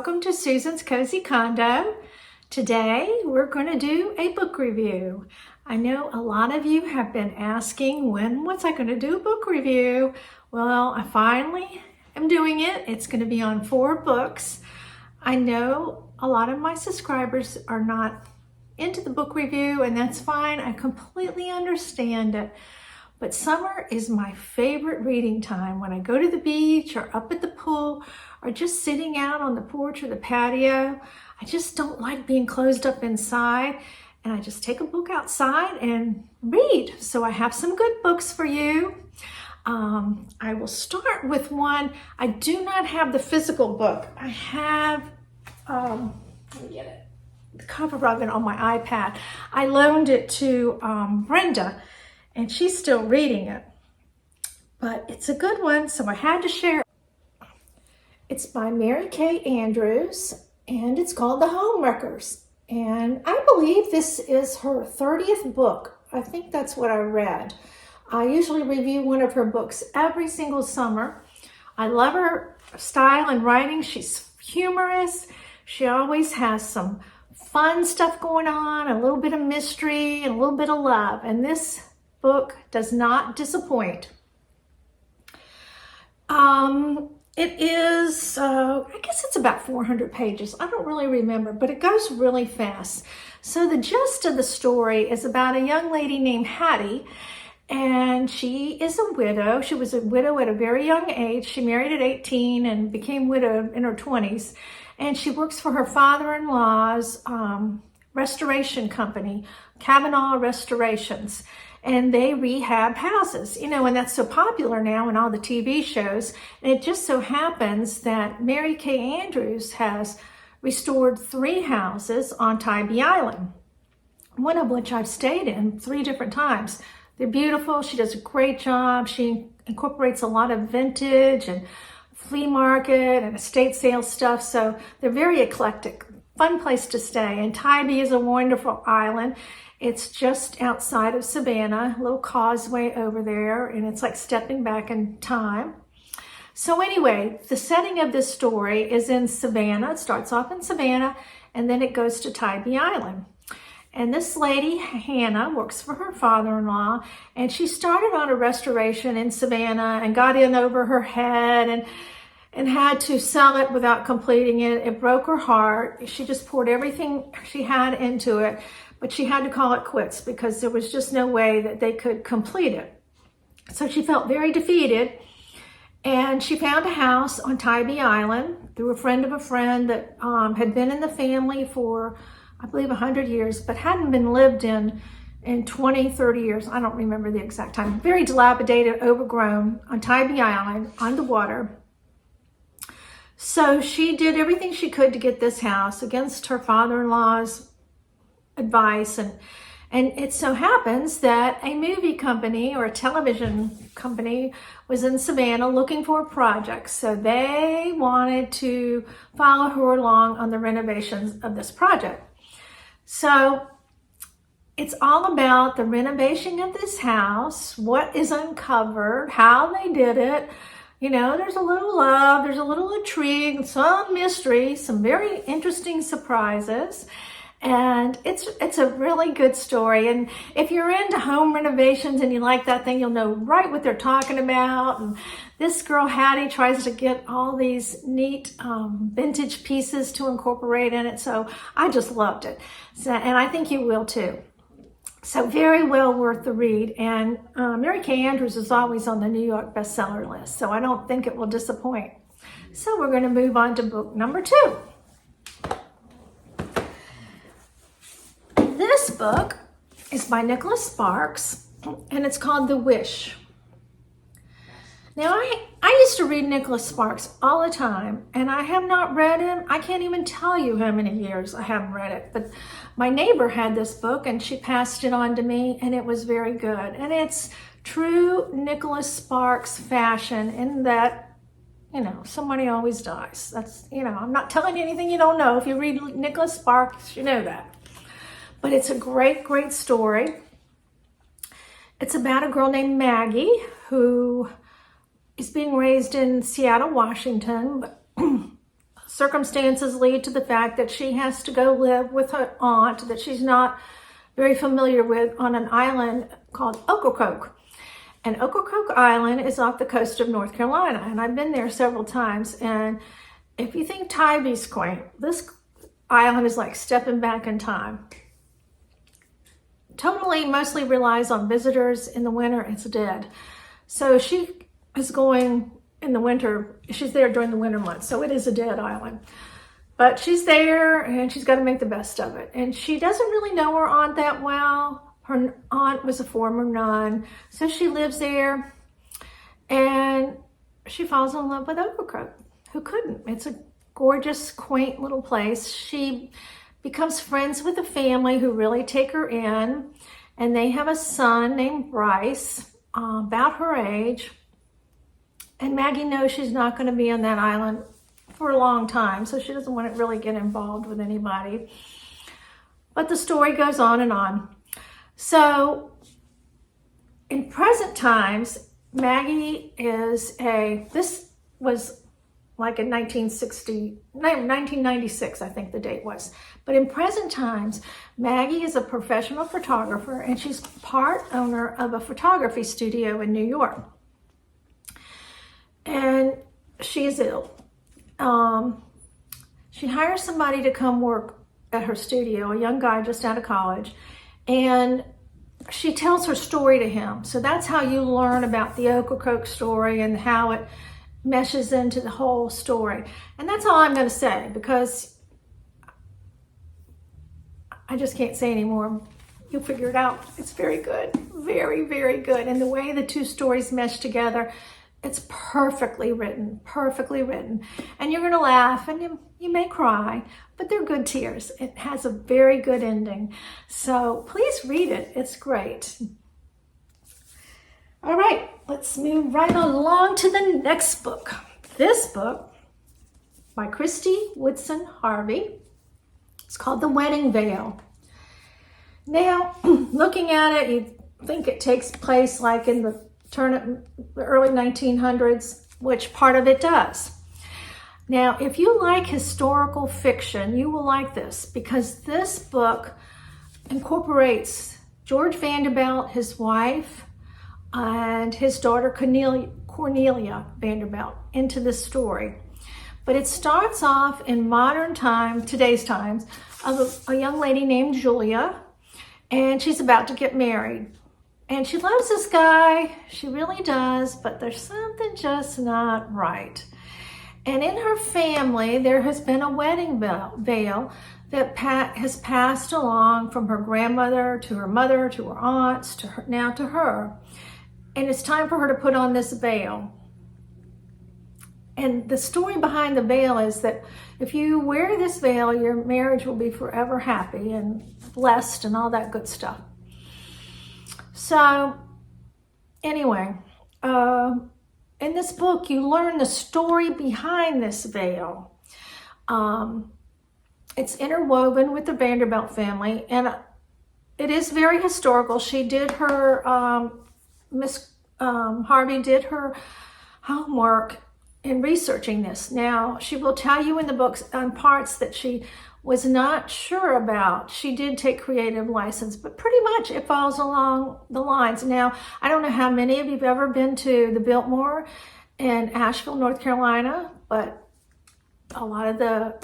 welcome to Susan's Cozy Condo. Today we're going to do a book review. I know a lot of you have been asking when was I going to do a book review. Well, I finally am doing it. It's going to be on 4 books. I know a lot of my subscribers are not into the book review, and that's fine. I completely understand it. But summer is my favorite reading time. When I go to the beach or up at the pool or just sitting out on the porch or the patio, I just don't like being closed up inside, and I just take a book outside and read. So I have some good books for you. I will start with one. I do not have the physical book. I have, let me get it, the cover of it on my iPad. I loaned it to Brenda, and she's still reading it, but it's a good one, so I had to share it. It's by Mary Kay Andrews, and it's called The Homewreckers. And I believe this is her 30th book. I think that's what I read. I usually review one of her books every single summer. I love her style and writing. She's humorous. She always has some fun stuff going on, a little bit of mystery, and a little bit of love. And this book does not disappoint. It is, I guess it's about 400 pages. I don't really remember, but it goes really fast. So the gist of the story is about a young lady named Hattie, and she is a widow. She was a widow at a very young age. She married at 18 and became widowed in her 20s. And she works for her father-in-law's restoration company, Kavanaugh Restorations. And they rehab houses, you know, and that's so popular now in all the TV shows. And it just so happens that Mary Kay Andrews has restored 3 houses on Tybee Island, one of which I've stayed in 3 different times. They're beautiful. She does a great job. She incorporates a lot of vintage and flea market and estate sale stuff. So they're very eclectic, fun place to stay. And Tybee is a wonderful island. It's just outside of Savannah, a little causeway over there, and it's like stepping back in time. So anyway, the setting of this story is in Savannah. It starts off in Savannah, and then it goes to Tybee Island. And this lady, Hannah, works for her father-in-law, and she started on a restoration in Savannah and got in over her head and had to sell it without completing it. It broke her heart. She just poured everything she had into it, but she had to call it quits because there was just no way that they could complete it. So she felt very defeated, and she found a house on Tybee Island through a friend of a friend that had been in the family for, I believe, 100 years, but hadn't been lived in 20, 30 years. I don't remember the exact time. Very dilapidated, overgrown on Tybee Island on the water. So she did everything she could to get this house against her father-in-law's advice, and it so happens that a movie company or a television company was in Savannah looking for a project, so they wanted to follow her along on the renovations of this project. So it's all about the renovation of this house, what is uncovered, how they did it. You know, there's a little love, there's a little intrigue, some mystery, some very interesting surprises. And it's a really good story. And if you're into home renovations and you like that thing, you'll know right what they're talking about. And this girl, Hattie, tries to get all these neat vintage pieces to incorporate in it. So I just loved it. So, and I think you will too. So very well worth the read. And Mary Kay Andrews is always on the New York bestseller list, so I don't think it will disappoint. So we're going to move on to book number 2. This book is by Nicolas Sparks, and it's called The Wish. Now, I used to read Nicolas Sparks all the time, and I have not read him. I can't even tell you how many years I haven't read it, but my neighbor had this book, and she passed it on to me, and it was very good. And it's true Nicolas Sparks fashion in that, you know, somebody always dies. That's, you know, I'm not telling you anything you don't know. If you read Nicolas Sparks, you know that. But it's a great, great story. It's about a girl named Maggie who is being raised in Seattle, Washington, but circumstances lead to the fact that she has to go live with her aunt that she's not very familiar with on an island called Ocracoke. And Ocracoke Island is off the coast of North Carolina, and I've been there several times. And if you think Tybee's quaint, this island is like stepping back in time. Totally, mostly relies on visitors. In the winter, it's dead. So she is going in the winter. She's there during the winter months, so it is a dead island. But she's there, and she's got to make the best of it. And she doesn't really know her aunt that well. Her aunt was a former nun, so she lives there. And she falls in love with Ocracoke. Who couldn't? It's a gorgeous, quaint little place. She becomes friends with a family who really take her in. And they have a son named Bryce, about her age. And Maggie knows she's not going to be on that island for a long time, so she doesn't want to really get involved with anybody. But the story goes on and on. So in present times, Maggie this was like in 1996, I think the date was. But in present times, Maggie is a professional photographer, and she's part owner of a photography studio in New York. And she is ill. She hires somebody to come work at her studio, a young guy just out of college, and she tells her story to him. So that's how you learn about the Ocracoke story and how it meshes into the whole story. And that's all I'm going to say, because I just can't say anymore. You'll figure it out. It's very good. Very, very good. And the way the two stories mesh together, it's perfectly written, perfectly written. And you're going to laugh, and you may cry, but they're good tears. It has a very good ending. So please read it. It's great. All right, let's move right along to the next book. This book by Kristy, Woodson, Harvey. It's called The Wedding Veil. Now, looking at it, you think it takes place like in the early 1900s, which part of it does. Now, if you like historical fiction, you will like this, because this book incorporates George Vanderbilt, his wife, and his daughter Cornelia Vanderbilt into this story. But it starts off in modern time, today's times, of a young lady named Julia, and she's about to get married. And she loves this guy, she really does, but there's something just not right. And in her family, there has been a wedding veil that has passed along from her grandmother to her mother to her aunts to her, now to her. And it's time for her to put on this veil. And the story behind the veil is that if you wear this veil, your marriage will be forever happy and blessed and all that good stuff. So anyway, in this book, you learn the story behind this veil. It's interwoven with the Vanderbilt family, and it is very historical. She did her, Miss Harvey did her homework in researching this. Now, she will tell you in the books on parts that she was not sure about. She did take creative license, but pretty much it falls along the lines. Now, I don't know how many of you have ever been to the Biltmore in Asheville, North Carolina, but a lot of the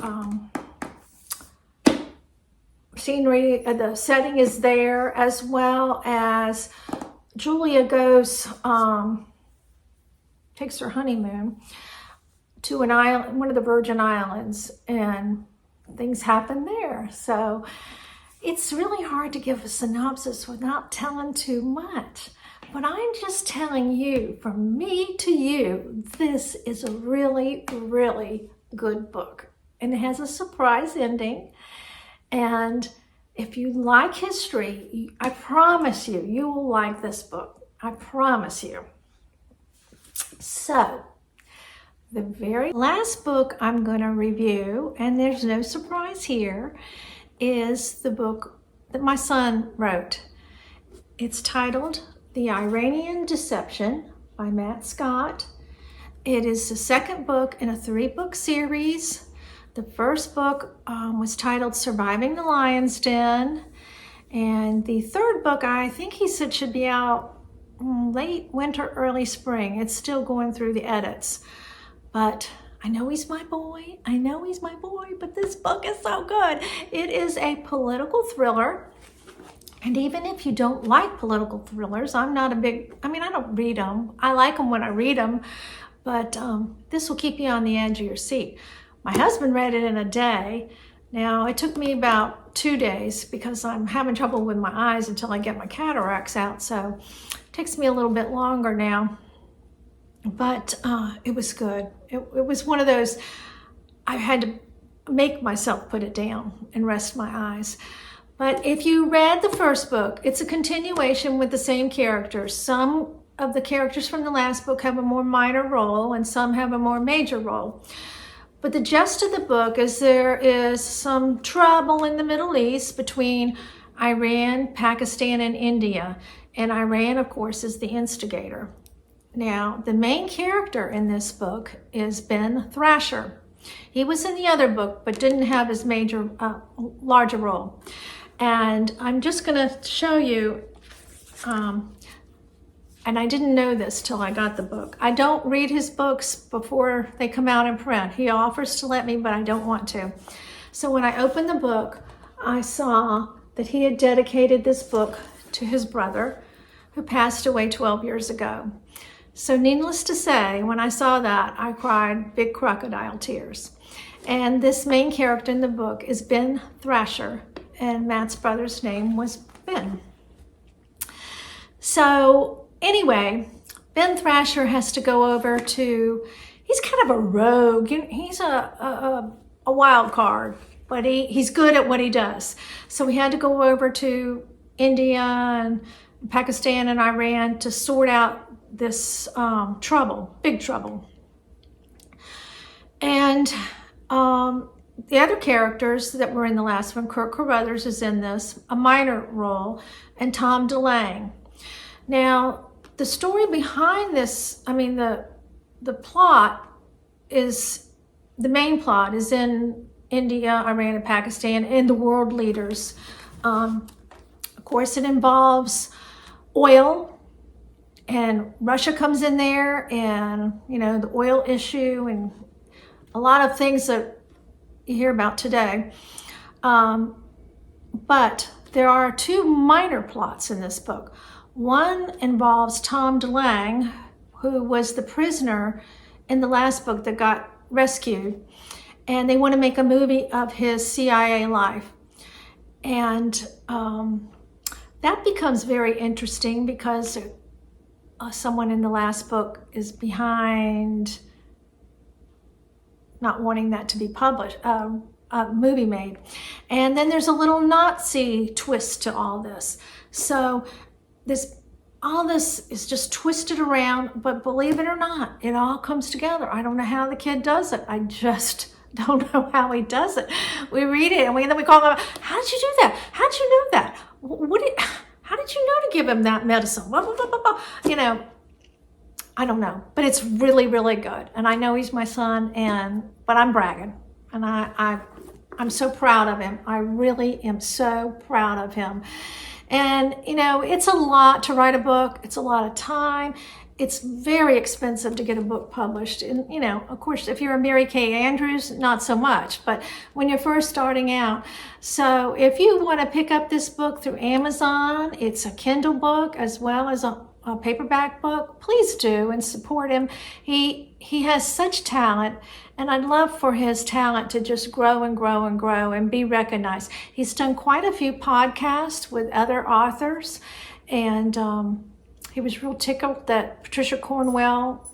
scenery, the setting is there, as well as Julia goes, takes her honeymoon to an island, one of the Virgin Islands, and things happen there. So it's really hard to give a synopsis without telling too much. But I'm just telling you, from me to you, this is a really, really good book. And it has a surprise ending. And if you like history, I promise you, you will like this book. I promise you. So, the very last book I'm going to review, and there's no surprise here, is the book that my son wrote. It's titled The Iranian Deception by Matt Scott. It is the second book in a 3-book series The first book was titled Surviving the Lion's Den. And the third book, I think he said, should be out late winter, early spring. It's still going through the edits. But I know he's my boy. I know he's my boy, but this book is so good. It is a political thriller. And even if you don't like political thrillers, I don't read them. I like them when I read them, but this will keep you on the edge of your seat. My husband read it in a day. Now, it took me about 2 days because I'm having trouble with my eyes until I get my cataracts out, so it takes me a little bit longer now. But it was good. It was one of those, I had to make myself put it down and rest my eyes. But if you read the first book, it's a continuation with the same characters. Some of the characters from the last book have a more minor role and some have a more major role. But the gist of the book is there is some trouble in the Middle East between Iran, Pakistan, and India. And Iran, of course, is the instigator. Now, the main character in this book is Ben Thrasher. He was in the other book, but didn't have his larger role. And I'm just going to show you, and I didn't know this till I got the book. I don't read his books before they come out in print. He offers to let me, but I don't want to. So when I opened the book, I saw that he had dedicated this book to his brother, who passed away 12 years ago. So needless to say, when I saw that, I cried big crocodile tears. And this main character in the book is Ben Thrasher, and Matt's brother's name was Ben. So anyway, Ben Thrasher has to go over to, he's kind of a rogue. He's a wild card, but he's good at what he does. So he had to go over to India and Pakistan and Iran to sort out this big trouble. And the other characters that were in the last one, Kirk Carruthers is in this, a minor role, and Tom DeLange. Now, the story behind this, the plot is, the main plot is in India, Iran, and Pakistan, and the world leaders. Of course, it involves oil, and Russia comes in there, and, the oil issue, and a lot of things that you hear about today. But there are 2 minor plots in this book. One involves Tom DeLange, who was the prisoner in the last book that got rescued, and they want to make a movie of his CIA life. And that becomes very interesting because someone in the last book is behind not wanting that to be published, a movie made. And then there's a little Nazi twist to all this. So all this is just twisted around, but believe it or not, it all comes together. I don't know how the kid does it. I just don't know how he does it. We read it and then we call him, how did you do that? How did you know that? How did you know to give him that medicine? Blah, blah, blah, blah, blah. I don't know, but it's really, really good. And I know he's my son, but I'm bragging, and I'm so proud of him. I really am so proud of him. And, it's a lot to write a book. It's a lot of time. It's very expensive to get a book published. And, of course, if you're a Mary Kay Andrews, not so much, but when you're first starting out. So if you want to pick up this book through Amazon, it's a Kindle book as well as a paperback book, please do and support him. He has such talent, and I'd love for his talent to just grow and grow and grow and be recognized. He's done quite a few podcasts with other authors, and he was real tickled that Patricia Cornwell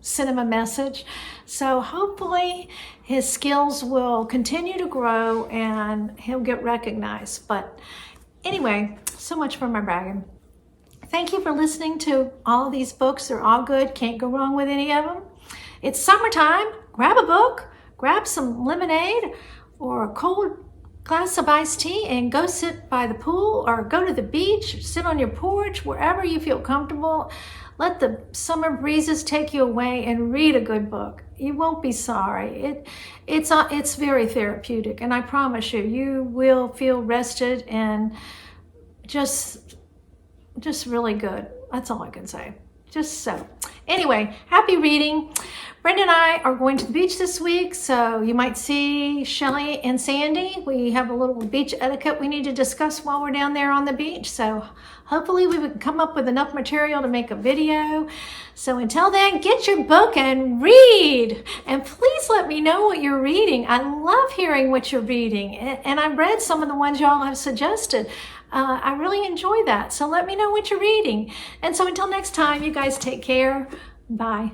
sent him a message. So hopefully his skills will continue to grow and he'll get recognized. But anyway, so much for my bragging. Thank you for listening to all of these books. They're all good. Can't go wrong with any of them. It's summertime. Grab a book, grab some lemonade or a cold glass of iced tea and go sit by the pool or go to the beach, sit on your porch, wherever you feel comfortable. let the summer breezes take you away and read a good book. You won't be sorry. It's very therapeutic, and I promise you, you will feel rested and just really good. That's all I can say. Just so. Anyway, happy reading. Brenda and I are going to the beach this week, so you might see Shelly and Sandy. We have a little beach etiquette we need to discuss while we're down there on the beach, so hopefully we can come up with enough material to make a video. So until then, get your book and read. And please let me know what you're reading. I love hearing what you're reading. And I read some of the ones y'all have suggested. I really enjoy that. So let me know what you're reading. And so until next time, you guys take care. Bye.